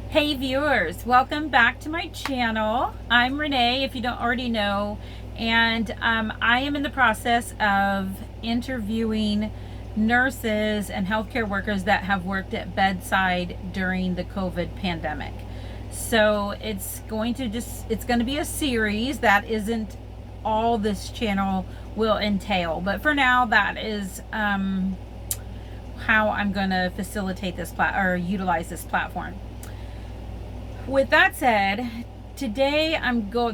Hey viewers, welcome back to my channel. I'm Renee, if you don't already know, and I am in the process of interviewing nurses and healthcare workers that have worked at bedside during the COVID pandemic. So it's going to be a series that isn't all this channel will entail, but for now that is how I'm going to facilitate this utilize this platform. With that said, today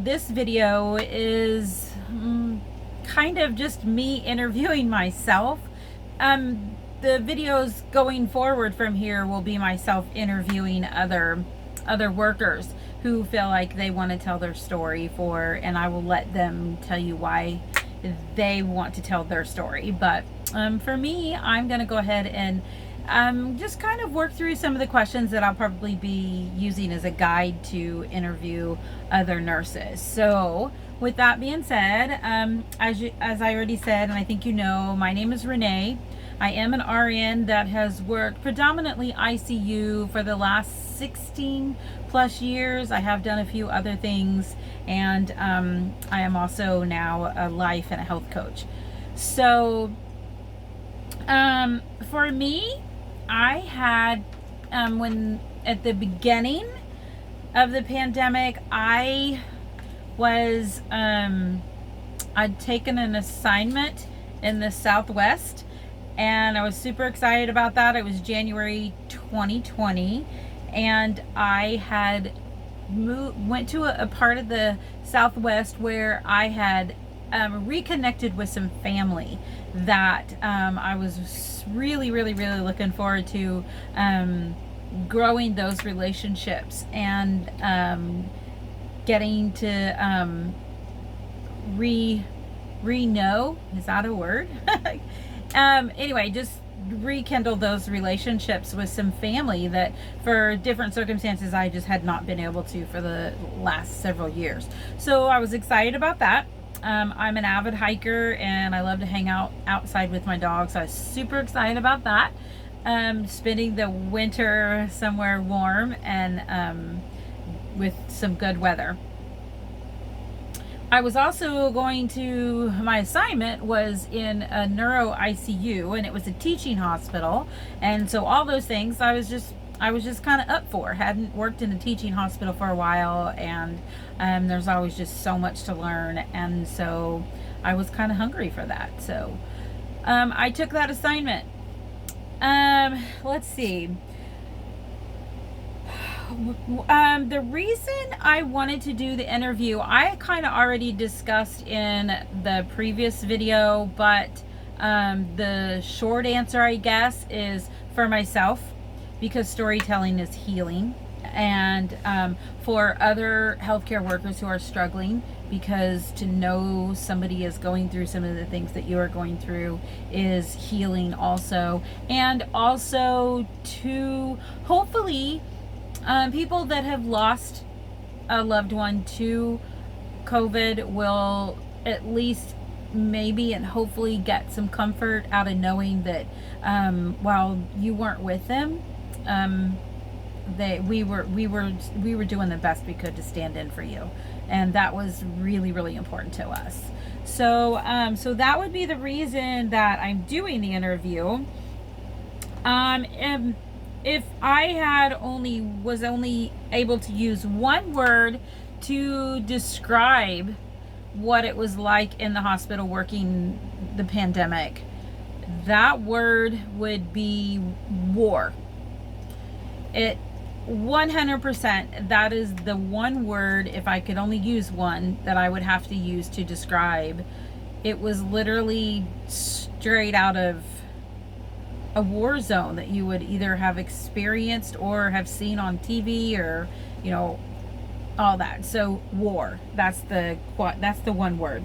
this video is kind of just me interviewing myself. The videos going forward from here will be myself interviewing other workers who feel like they want to tell their story and I will let them tell you why they want to tell their story. But for me, I'm going to go ahead and just kind of work through some of the questions that I'll probably be using as a guide to interview other nurses. So with that being said, as I already said, and I think you know, my name is Renee. I am an RN that has worked predominantly ICU for the last 16 plus years. I have done a few other things, and I am also now a life and a health coach. So for me, I had when at the beginning of the pandemic, I'd taken an assignment in the Southwest, and I was super excited about that. It was January 2020, and I had went to a part of the Southwest where I had reconnected with some family that I was really looking forward to growing those relationships and getting to re-know, is that a word? Anyway, just rekindle those relationships with some family that for different circumstances I just had not been able to for the last several years. So I was excited about that. I'm an avid hiker and I love to hang out outside with my dog, so I was super excited about that. Spending the winter somewhere warm and with some good weather. I was also my assignment was in a neuro ICU, and it was a teaching hospital, and so all those things I was just kind of up for. Hadn't worked in a teaching hospital for a while, and there's always just so much to learn, and so I was kind of hungry for that. So I took that assignment. Let's see. The reason I wanted to do the interview, I kind of already discussed in the previous video, but the short answer, I guess, is for myself, because storytelling is healing, and for other healthcare workers who are struggling, because to know somebody is going through some of the things that you are going through is healing also, and also to hopefully people that have lost a loved one to COVID will at least maybe and hopefully get some comfort out of knowing that while you weren't with them, we were doing the best we could to stand in for you, and that was really important to us. So so that would be the reason that I'm doing the interview. If I was only able to use one word to describe what it was like in the hospital working the pandemic, that word would be war. It 100%, that is the one word, if I could only use one, that I would have to use to describe. It was literally straight out of a war zone that you would either have experienced or have seen on TV, or all that. So war, that's the one word.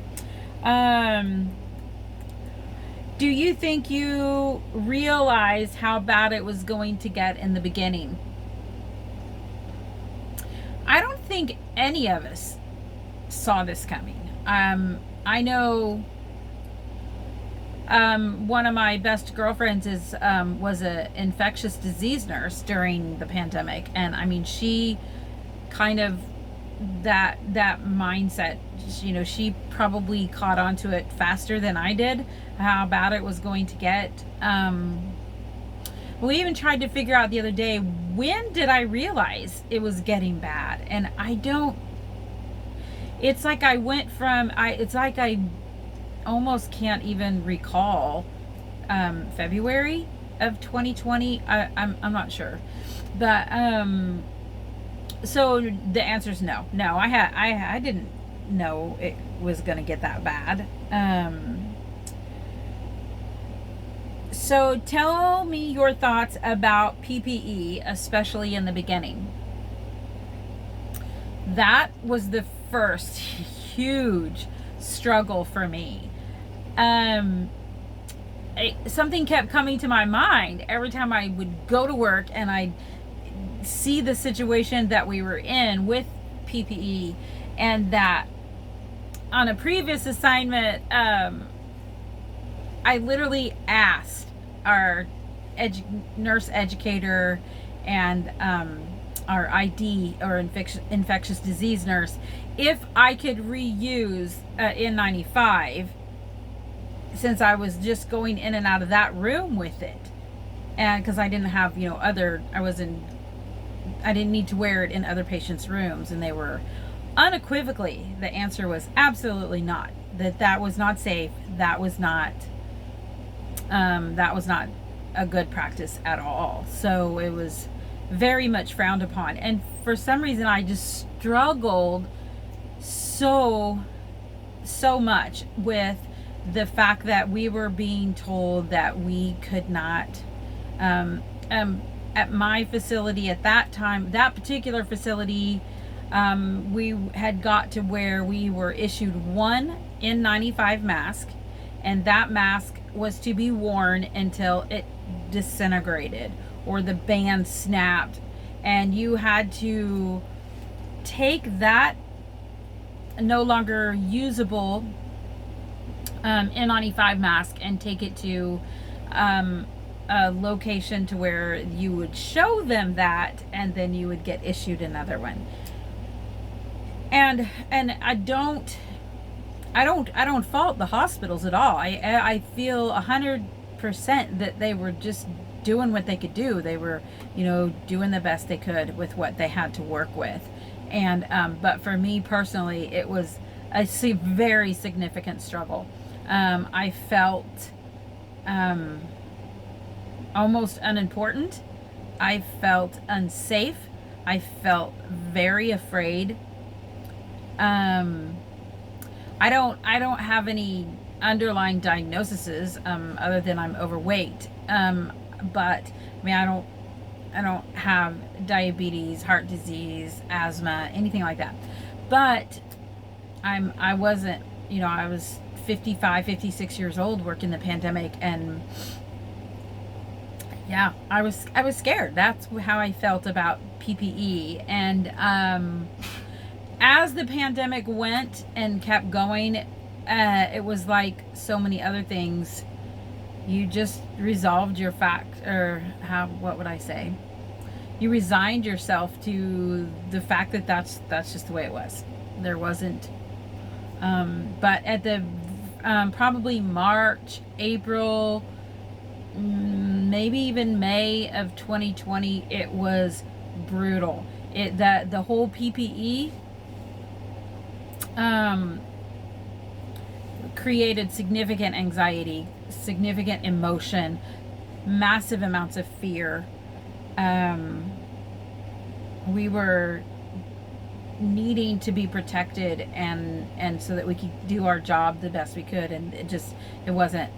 Do you think you realized how bad it was going to get in the beginning? I don't think any of us saw this coming. I know One of my best girlfriends was a infectious disease nurse during the pandemic, and I mean, she kind of that mindset. You know, she probably caught on to it faster than I did, how bad it was going to get. We even tried to figure out the other day, when did I realize it was getting bad? And I don't. It's like I went from it's like I almost can't even recall February of 2020. I'm not sure, but so the answer is no. I didn't know it was going to get that bad. So tell me your thoughts about PPE, especially in the beginning. That was the first huge struggle for me. Something kept coming to my mind every time I would go to work and I'd see the situation that we were in with PPE, and that on a previous assignment, I literally asked our nurse educator and our ID, or infectious disease nurse, if I could reuse N95, since I was just going in and out of that room with it, and because I didn't have, you know, I didn't need to wear it in other patients' rooms, and they were unequivocally, the answer was absolutely not. That was not safe. That was not a good practice at all. So it was very much frowned upon, and for some reason I just struggled so much with the fact that we were being told that we could not, at my facility at that time, that particular facility, we had got to where we were issued one N95 mask, and that mask was to be worn until it disintegrated or the band snapped, and you had to take that no longer usable N95 mask and take it to a location to where you would show them that, and then you would get issued another one. And I don't fault the hospitals at all. I feel 100% that they were just doing what they could do. They were, you know, doing the best they could with what they had to work with. And but for me personally, it was a very significant struggle. I felt almost unimportant. I felt unsafe. I felt very afraid. I don't have any underlying diagnoses other than I'm overweight. But I mean, I don't have diabetes, heart disease, asthma, anything like that. But I wasn't, you know, I was 55, 56 years old working the pandemic, and yeah, I was scared. That's how I felt about PPE. And as the pandemic went and kept going, it was like so many other things. You just resolved your what would I say? You resigned yourself to the fact that that's just the way it was. There wasn't, but at the probably March, April, maybe even May of 2020, it was brutal. The whole PPE created significant anxiety, significant emotion, massive amounts of fear. We were needing to be protected, and so that we could do our job the best we could, and it wasn't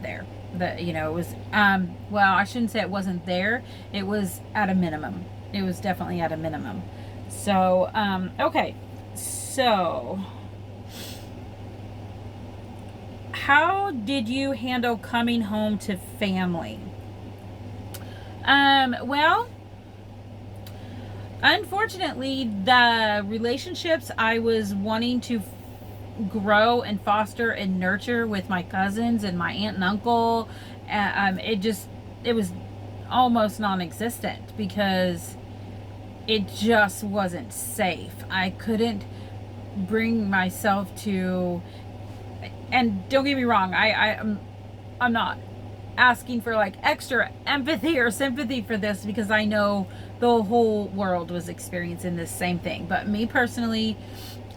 there. It was well, I shouldn't say it wasn't there. It was at a minimum. It was definitely at a minimum. So okay, so how did you handle coming home to family? Well, unfortunately, the relationships I was wanting to grow and foster and nurture with my cousins and my aunt and uncle. It was almost non-existent because it just wasn't safe. I couldn't bring myself to, and don't get me wrong, I'm not asking for like extra empathy or sympathy for this, because I know the whole world was experiencing this same thing. But me personally,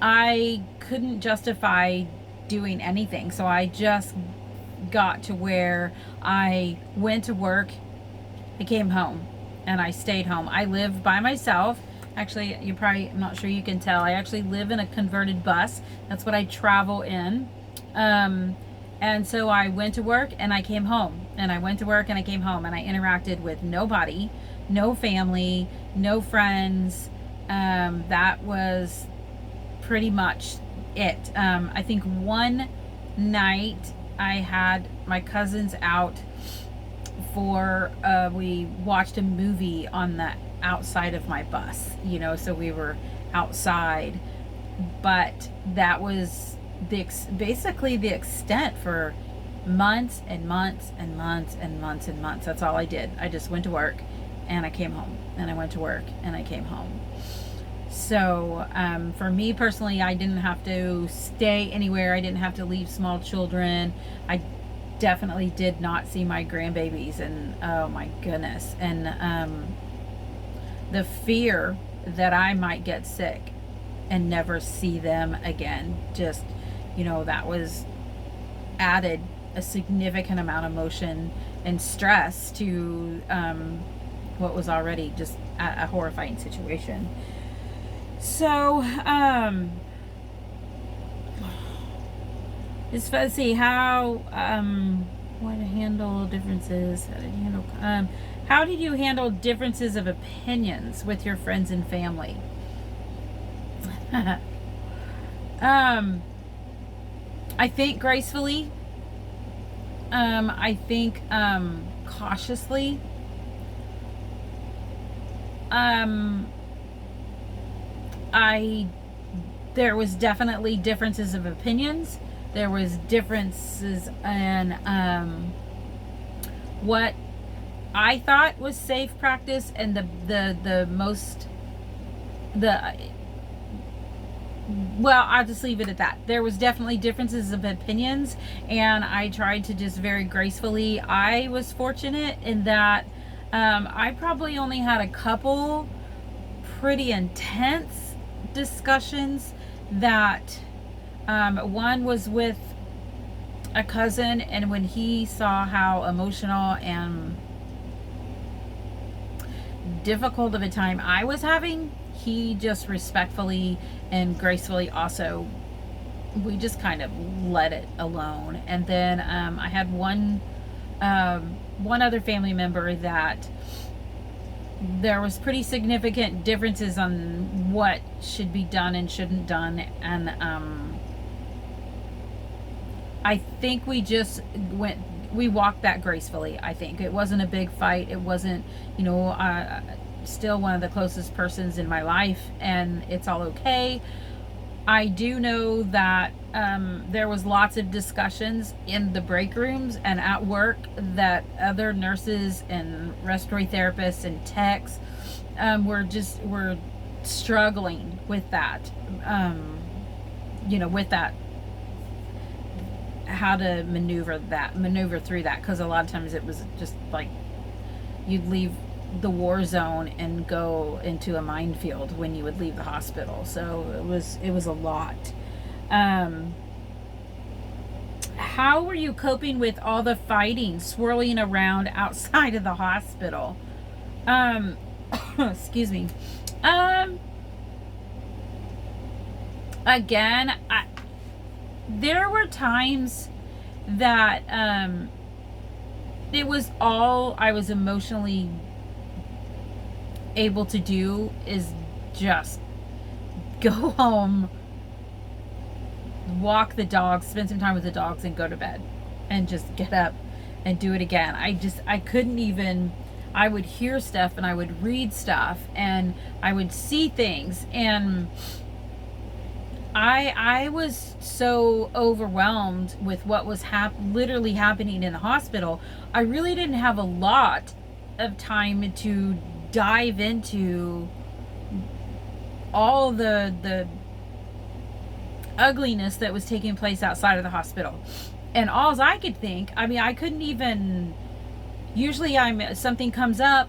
I couldn't justify doing anything. So I just got to where I went to work, I came home, and I stayed home. I live by myself. Actually, I'm not sure you can tell, I actually live in a converted bus. That's what I travel in. And so I went to work and I came home, and I went to work and I came home, and I interacted with nobody, no family, no friends. That was pretty much it. I think one night I had my cousins out for, we watched a movie on the outside of my bus, so we were outside, but that was basically the extent for months and months and months and months and months. That's all I did. I just went to work and I came home, and I went to work and I came home. So for me personally, I didn't have to stay anywhere. I didn't have to leave small children. I definitely did not see my grandbabies, and oh my goodness, and the fear that I might get sick and never see them again, just that was added a significant amount of emotion and stress to what was already just a horrifying situation. So let's see how what to handle differences. How did you handle differences of opinions with your friends and family? I think gracefully. I think cautiously. There was definitely differences of opinions. There was differences in what I thought was safe practice, and well, I'll just leave it at that. There was definitely differences of opinions, and I tried to just very gracefully. I was fortunate in that I probably only had a couple pretty intense discussions. That one was with a cousin, and when he saw how emotional and difficult of a time I was having, he just respectfully and gracefully also, we just kind of let it alone. And then I had one other family member that there was pretty significant differences on what should be done and shouldn't done, and I think we walked that gracefully. I think it wasn't a big fight. It wasn't, still one of the closest persons in my life, and it's all okay. I do know that there was lots of discussions in the break rooms and at work that other nurses and respiratory therapists and techs were struggling with that, with that, how to maneuver through that, because a lot of times it was just like you'd leave the war zone and go into a minefield when you would leave the hospital. So it was a lot. How were you coping with all the fighting swirling around outside of the hospital? Excuse me. Again, there were times that it was all I was emotionally able to do is just go home, walk the dogs, spend some time with the dogs, and go to bed, and just get up and do it again. I couldn't even. I would hear stuff and I would read stuff and I would see things, and I was so overwhelmed with what was literally happening in the hospital. I really didn't have a lot of time to dive into all the ugliness that was taking place outside of the hospital. And all I could think, I mean, I couldn't even, usually something comes up,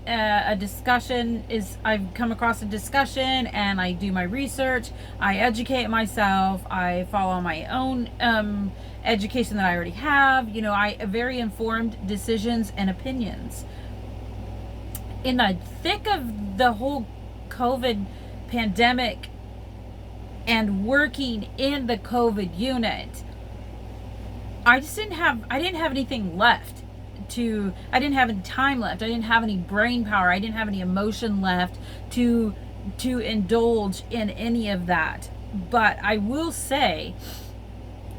a discussion is, I've come across a discussion and I do my research, I educate myself, I follow my own education that I already have, you know, I very informed decisions and opinions. In the thick of the whole COVID pandemic and working in the COVID unit, I didn't have anything left I didn't have any time left. I didn't have any brain power. I didn't have any emotion left to indulge in any of that. But I will say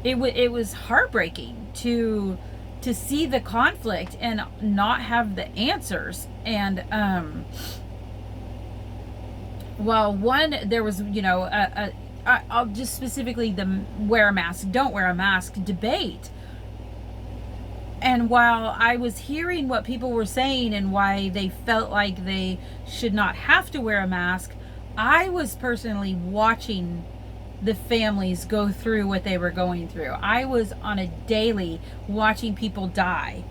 it was heartbreaking to see the conflict and not have the answers. And well, one, there was, you know, I'll just specifically the wear a mask, don't wear a mask debate. And while I was hearing what people were saying and why they felt like they should not have to wear a mask, I was personally watching the families go through what they were going through. I was on a daily watching people die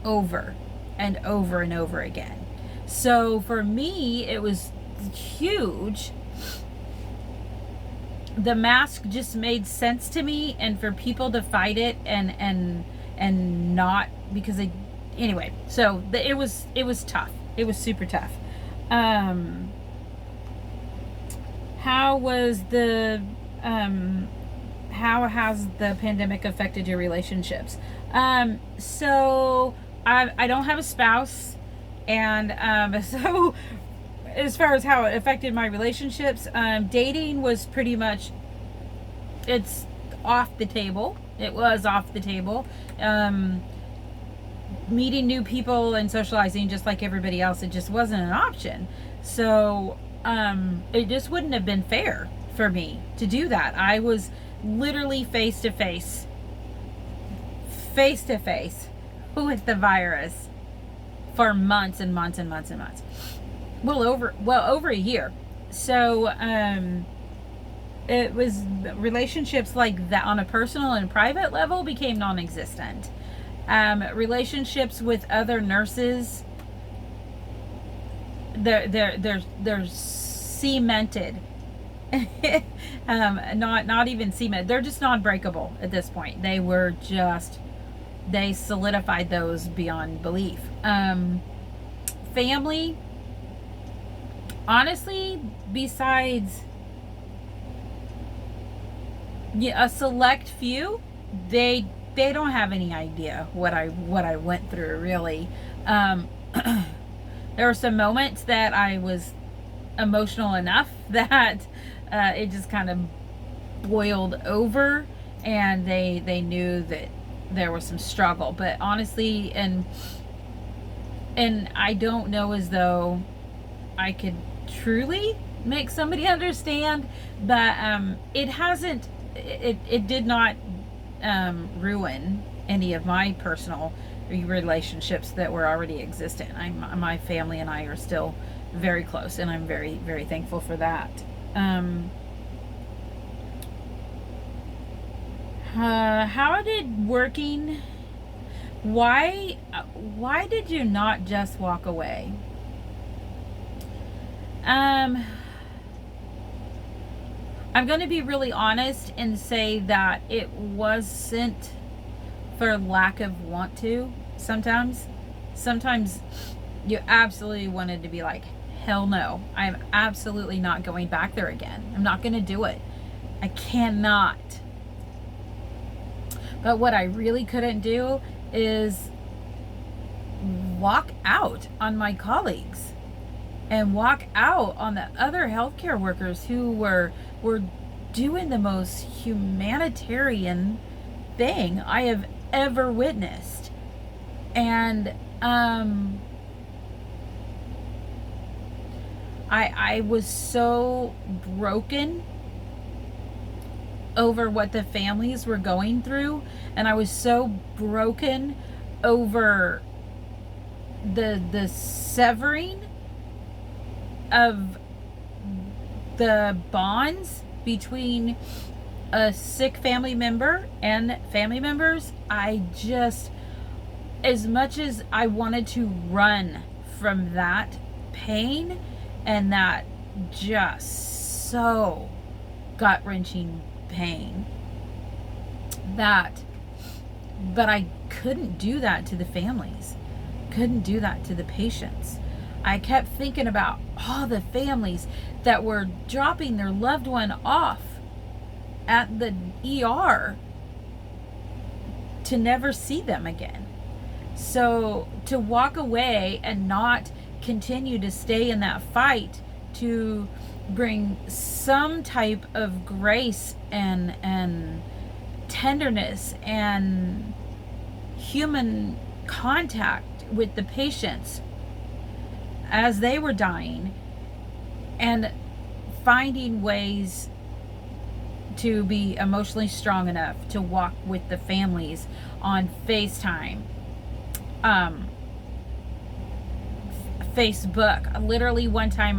over and over and over again. So for me, it was huge. The mask just made sense to me, and for people to fight it and not, because anyway, so it was tough. It was super tough. How has the pandemic affected your relationships? So I don't have a spouse, and so as far as how it affected my relationships, dating was pretty much, it's off the table. It was off the table. Meeting new people and socializing just like everybody else, it just wasn't an option. So it just wouldn't have been fair for me to do that. I was literally face to face with the virus for months and months and months and months. Well over a year. So it was, relationships like that on a personal and private level became non-existent. Relationships with other nurses, they're cemented. Not even cemented. They're just non-breakable at this point. They solidified those beyond belief. Family, honestly, besides a select few, they don't have any idea what I went through, really. There were some moments that I was emotional enough that it just kind of boiled over, and they knew that there was some struggle. But honestly, and I don't know as though I could truly make somebody understand, but it did not ruin any of my personal relationships that were already existent. My family and I are still very close, and I'm very, very thankful for that. How did working, why did you not just walk away? I'm going to be really honest and say that it wasn't for lack of want to. Sometimes you absolutely wanted to be like, hell no, I'm absolutely not going back there again. I'm not going to do it. I cannot. But what I really couldn't do is walk out on my colleagues and walk out on the other healthcare workers who were doing the most humanitarian thing I have ever witnessed. And I was so broken over what the families were going through, and I was so broken over the severing of the bonds between a sick family member and family members. I just, as much as I wanted to run from that pain and that just so gut-wrenching pain, but I couldn't do that to the families, couldn't do that to the patients. I kept thinking about all the families that were dropping their loved one off at the ER to never see them again. So to walk away and not continue to stay in that fight to bring some type of grace and tenderness and human contact with the patients as they were dying, and finding ways to be emotionally strong enough to walk with the families on FaceTime, Facebook. Literally one time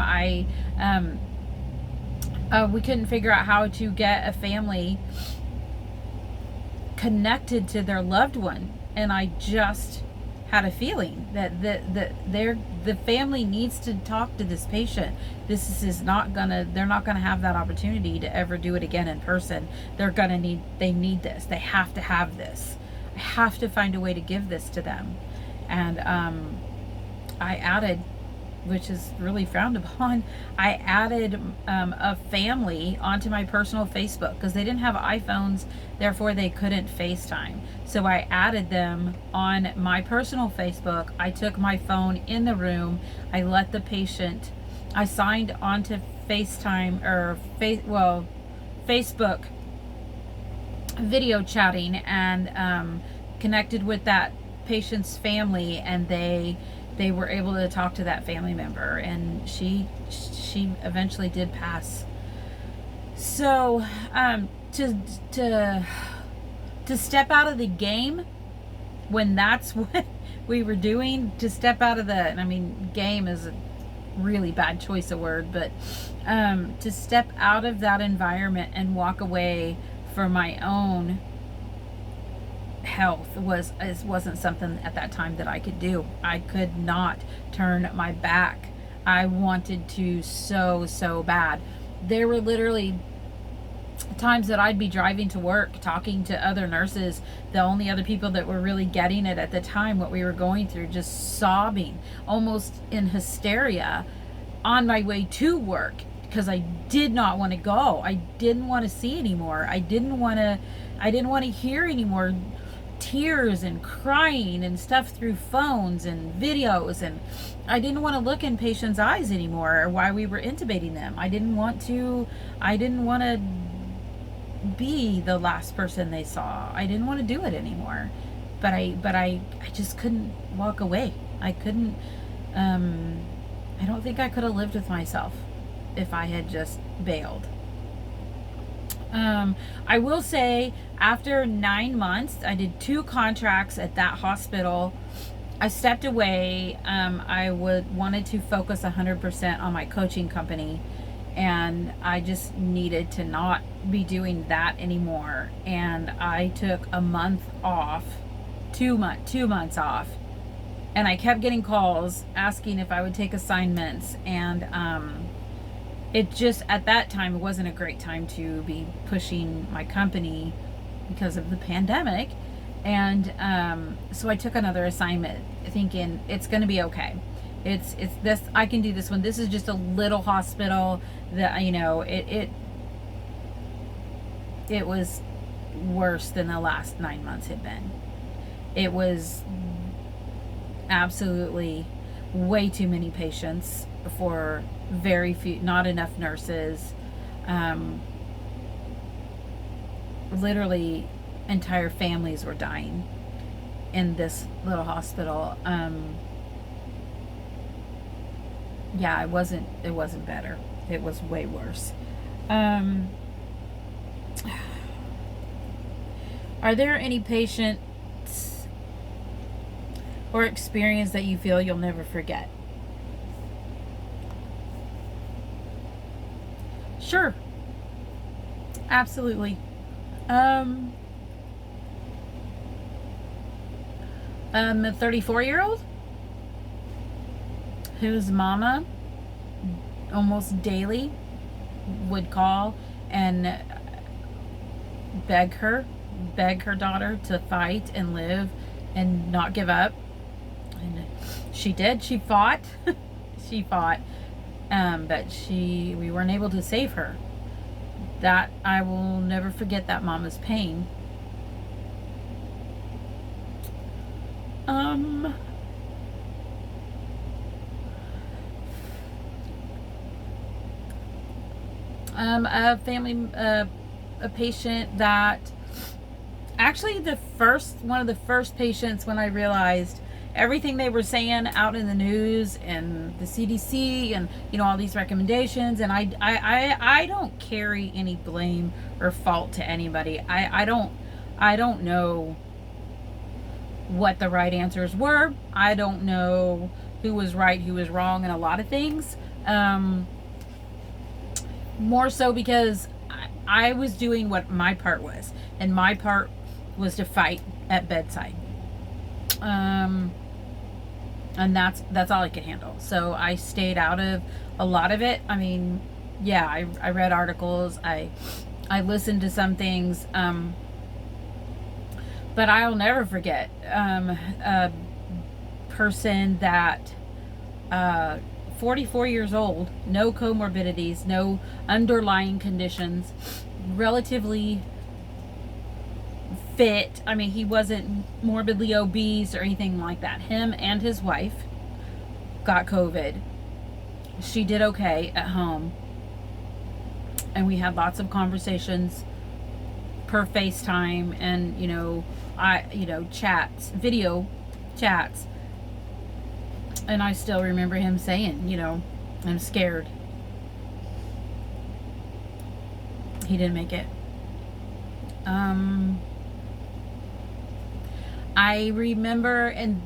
we couldn't figure out how to get a family connected to their loved one, and I just had a feeling that the family needs to talk to this patient. They're not gonna have that opportunity to ever do it again in person. They need this. They have to have this. I have to find a way to give this to them. And I added, which is really frowned upon, I added a family onto my personal Facebook because they didn't have iPhones, therefore they couldn't FaceTime. So I added them on my personal Facebook. I took my phone in the room. I let the patient, I signed onto FaceTime or Facebook video chatting, and connected with that patient's family, and they were able to talk to that family member, and she eventually did pass. So to step out of the game when that's what we were doing, to step out of game is a really bad choice of word, but to step out of that environment and walk away from my own health wasn't something at that time that I could do. I could not turn my back. I wanted to so bad. There were literally times that I'd be driving to work talking to other nurses, the only other people that were really getting it at the time, what we were going through, just sobbing, almost in hysteria on my way to work, because I did not want to go. I didn't want to see anymore. I didn't want to hear anymore tears and crying and stuff through phones and videos, and I didn't want to look in patients' eyes anymore while we were intubating them. I didn't want to be the last person they saw. I didn't want to do it anymore. But I just couldn't walk away. I couldn't I don't think I could have lived with myself if I had just bailed. I will say, after 9 months, I did 2 contracts at that hospital. I stepped away. I wanted to focus 100% on my coaching company, and I just needed to not be doing that anymore. And I took a month off, 2 months off, and I kept getting calls asking if I would take assignments, and it just, at that time, it wasn't a great time to be pushing my company because of the pandemic. And so I took another assignment thinking it's going to be okay. It's this, I can do this one. This is just a little hospital that, it was worse than the last 9 months had been. It was absolutely way too many patients for very few, not enough nurses. Literally entire families were dying in this little hospital. Yeah, it wasn't better. It was way worse. Are there any patients or experience that you feel you'll never forget? Sure. Absolutely. A 34-year-old whose mama almost daily would call and beg her daughter to fight and live and not give up. And she did. She fought. She fought. But we weren't able to save her. That, I will never forget that mama's pain. A family, a patient that actually one of the first patients when I realized everything they were saying out in the news and the CDC and, you know, all these recommendations, and I don't carry any blame or fault to anybody. I don't know what the right answers were. I don't know who was right, who was wrong in a lot of things. More so because I was doing what my part was, and my part was to fight at bedside. And that's all I could handle. So I stayed out of a lot of it. I mean, yeah, I read articles, I listened to some things, but I'll never forget a person that 44 years old, no comorbidities, no underlying conditions, relatively fit. I mean, he wasn't morbidly obese or anything like that. Him and his wife got COVID. She did okay at home. And we had lots of conversations per FaceTime and, chats, video chats. And I still remember him saying, I'm scared. He didn't make it. I remember in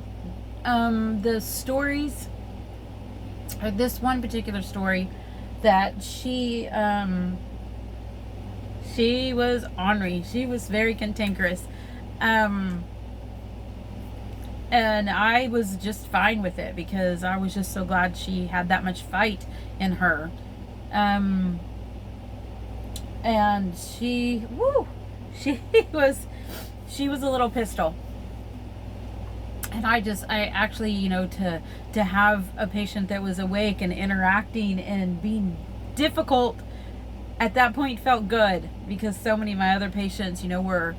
the stories, or this one particular story, that she was ornery. She was very cantankerous. And I was just fine with it because I was just so glad she had that much fight in her. And she was a little pistol. And I actually, to have a patient that was awake and interacting and being difficult at that point felt good, because so many of my other patients, were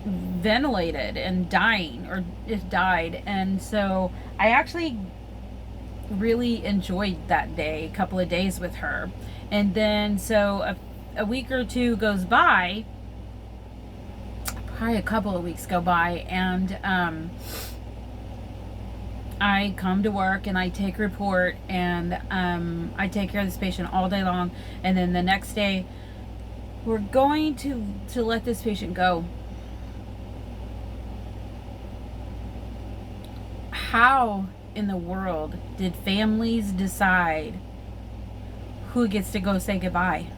ventilated and dying or just died. And so I actually really enjoyed that day, a couple of days with her. And then so a week or two goes by, probably a couple of weeks go by, and I come to work and I take report, and I take care of this patient all day long. And then the next day we're going to let this patient go. How in the world did families decide who gets to go say goodbye?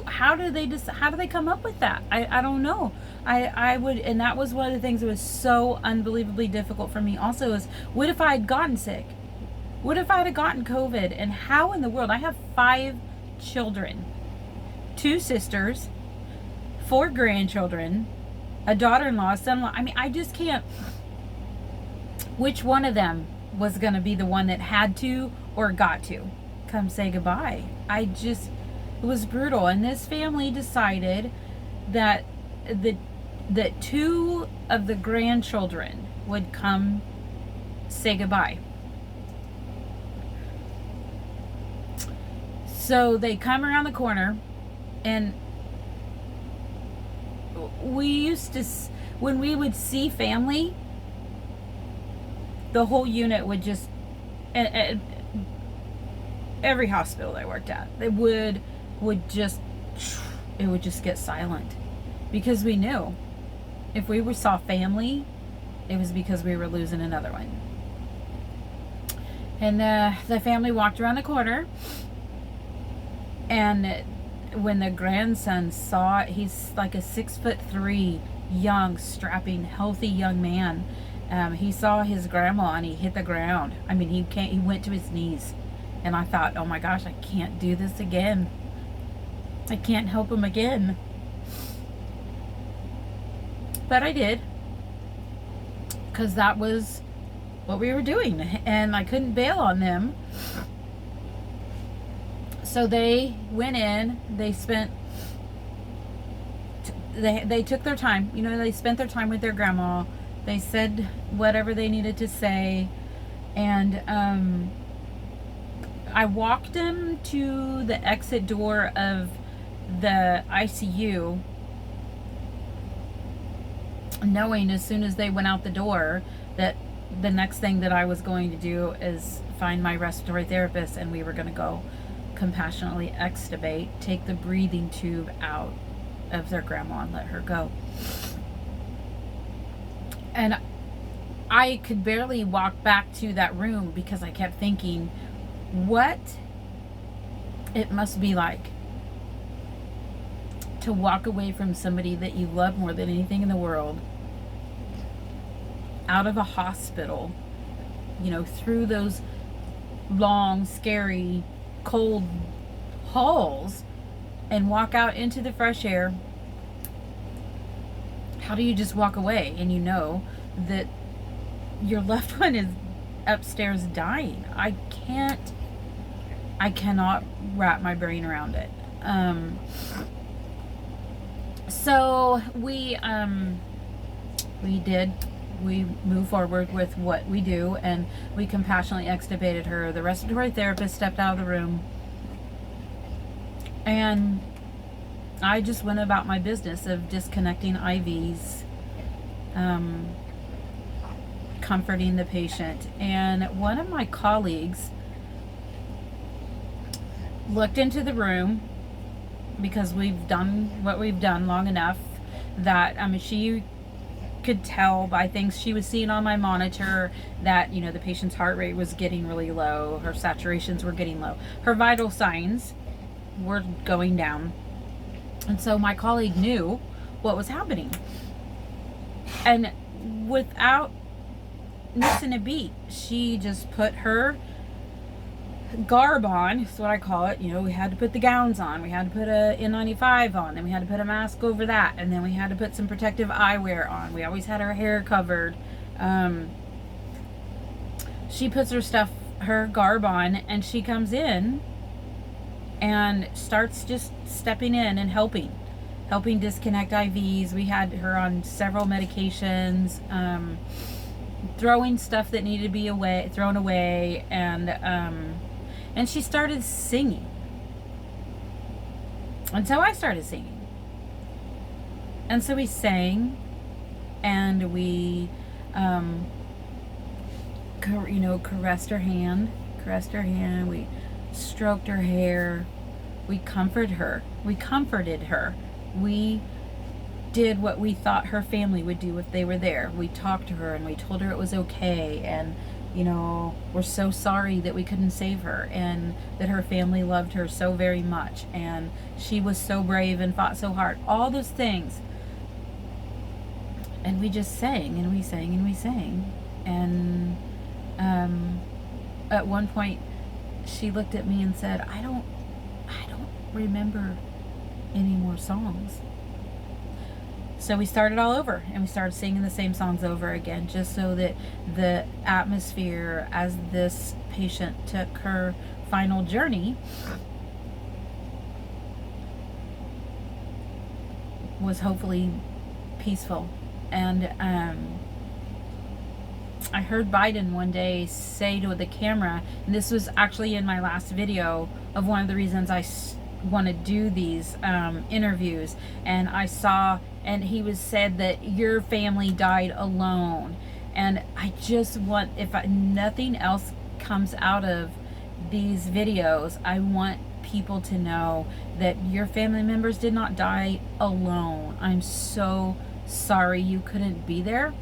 How do they come up with that? I don't know. And that was one of the things that was so unbelievably difficult for me also, is what if I had gotten sick? What if I had gotten COVID? And how in the world? I have 5 children, 2 sisters, 4 grandchildren, a daughter-in-law, son-in-law. I mean, I just can't. Which one of them was going to be the one that had to or got to come say goodbye? It was brutal. And this family decided that 2 of the grandchildren would come say goodbye. So they come around the corner, and we used to, when we would see family, the whole unit would just, every hospital I worked at, they would just it would just get silent, because we knew if we saw family, it was because we were losing another one. And the family walked around the corner, and when the grandson saw it, he's like a 6'3" young, strapping, healthy young man. He saw his grandma and he hit the ground. I mean, he went to his knees, and I thought, oh my gosh, I can't do this again. I can't help him again. But I did, because that was what we were doing, and I couldn't bail on them. So they went in, they spent, they took their time, you know, they spent their time with their grandma. They said whatever they needed to say, and I walked them to the exit door of the ICU, knowing as soon as they went out the door that the next thing that I was going to do is find my respiratory therapist, and we were going to go compassionately extubate, take the breathing tube out of their grandma and let her go. And I could barely walk back to that room because I kept thinking what it must be like to walk away from somebody that you love more than anything in the world, out of a hospital, you know, through those long, scary, cold halls, and walk out into the fresh air. How do you just walk away and you know that your loved one is upstairs dying? I cannot wrap my brain around it. So we moved forward with what we do, and we compassionately extubated her. The respiratory therapist stepped out of the room, and I just went about my business of disconnecting IVs, comforting the patient. And one of my colleagues looked into the room, because we've done what we've done long enough that she could tell by things she was seeing on my monitor that, you know, the patient's heart rate was getting really low, her saturations were getting low, her vital signs were going down. And so my colleague knew what was happening, and without missing a beat, she just put her garb on. Is what I call it. You know, we had to put the gowns on, we had to put a N95 on, then we had to put a mask over that, and then we had to put some protective eyewear on. We always had our hair covered. She puts her garb on, and she comes in and starts just stepping in and helping disconnect IVs. We had her on several medications, throwing stuff that needed to be thrown away, and she started singing. And so I started singing. And so we sang, and we, caressed her hand, we stroked her hair, we comforted her, we did what we thought her family would do if they were there. We talked to her, and we told her it was okay, and, you know, we're so sorry that we couldn't save her, and that her family loved her so very much, and she was so brave and fought so hard. All those things. And we just sang, and we sang, and we sang. And at one point, she looked at me and said, I don't remember any more songs. So we started all over, and we started singing the same songs over again, just so that the atmosphere as this patient took her final journey was hopefully peaceful. And I heard Biden one day say to the camera, and this was actually in my last video of one of the reasons I want to do these interviews, and I saw, and he said that your family died alone. And I just want, if nothing else comes out of these videos, I want people to know that your family members did not die alone. I'm so sorry you couldn't be there.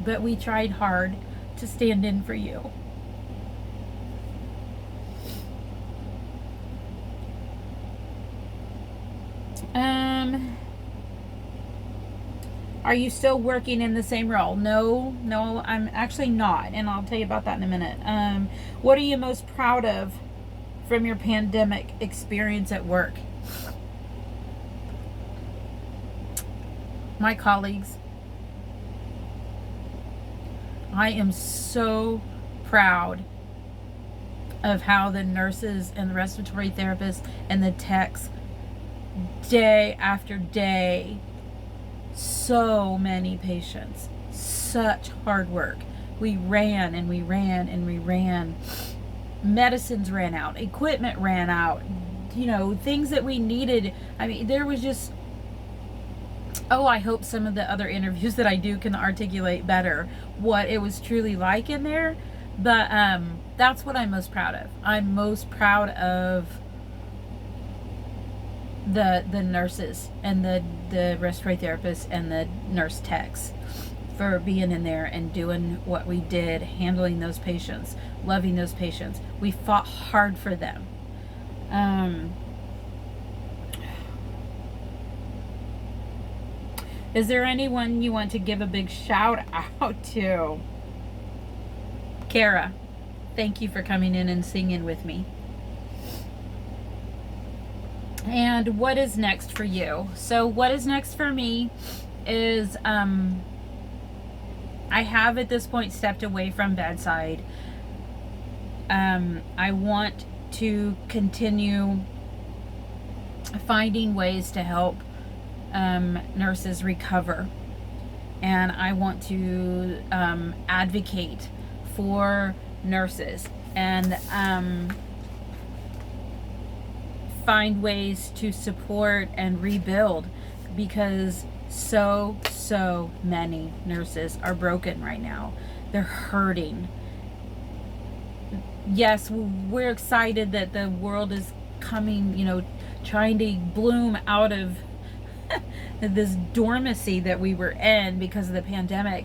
But we tried hard to stand in for you. Are you still working in the same role? No, I'm actually not, and I'll tell you about that in a minute. What are you most proud of from your pandemic experience at work? My colleagues. I am so proud of how the nurses and the respiratory therapists and the techs, day after day, so many patients, such hard work. We ran and we ran and we ran. Medicines ran out, equipment ran out, things that we needed. I mean, there was just, I hope some of the other interviews that I do can articulate better what it was truly like in there. But that's what I'm most proud of. I'm most proud of the nurses and the respiratory therapists and the nurse techs for being in there and doing what we did, handling those patients, loving those patients. We fought hard for them. Is there anyone you want to give a big shout out to? Kara, thank you for coming in and singing with me. And what is next for you? So what is next for me is I have at this point stepped away from bedside. I want to continue finding ways to help nurses recover, and I want to advocate for nurses and find ways to support and rebuild, because so many nurses are broken right now. They're hurting. Yes, we're excited that the world is coming, trying to bloom out of this dormancy that we were in because of the pandemic.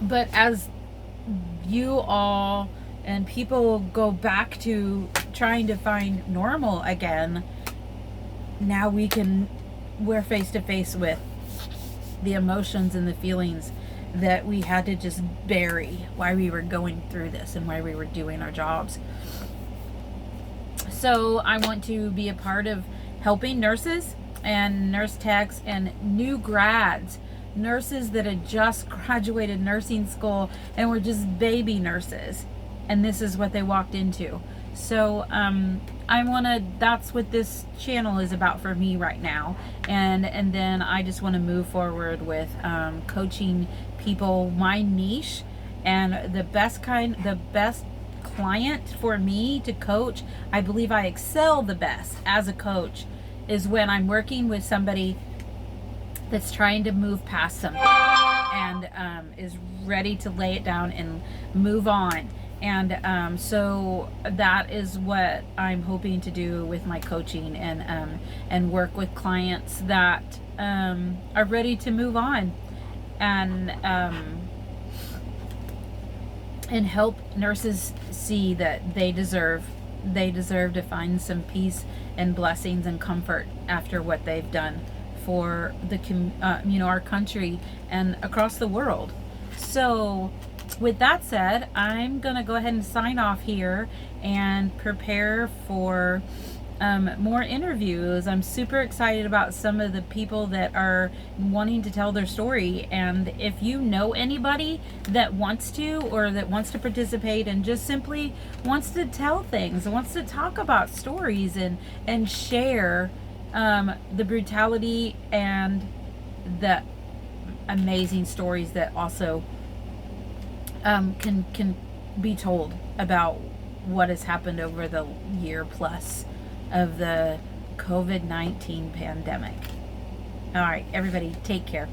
But as you all and people go back to trying to find normal again, now we're face to face with the emotions and the feelings that we had to just bury while we were going through this and while we were doing our jobs. So I want to be a part of helping nurses and nurse techs and new grads, nurses that had just graduated nursing school and were just baby nurses, and this is what they walked into. So that's what this channel is about for me right now, and then I just want to move forward with coaching people, my niche, and the best client for me to coach. I believe I excel the best as a coach is when I'm working with somebody that's trying to move past something and is ready to lay it down and move on. And so that is what I'm hoping to do with my coaching, and work with clients that are ready to move on, and help nurses see that they deserve to find some peace and blessings and comfort after what they've done for our country and across the world. So with that said, I'm gonna go ahead and sign off here and prepare for more interviews. I'm super excited about some of the people that are wanting to tell their story, and if you know anybody that wants to, or that wants to participate and just simply wants to tell things, wants to talk about stories and share the brutality and the amazing stories that also can be told about what has happened over the year plus of the COVID-19 pandemic. All right, everybody, take care.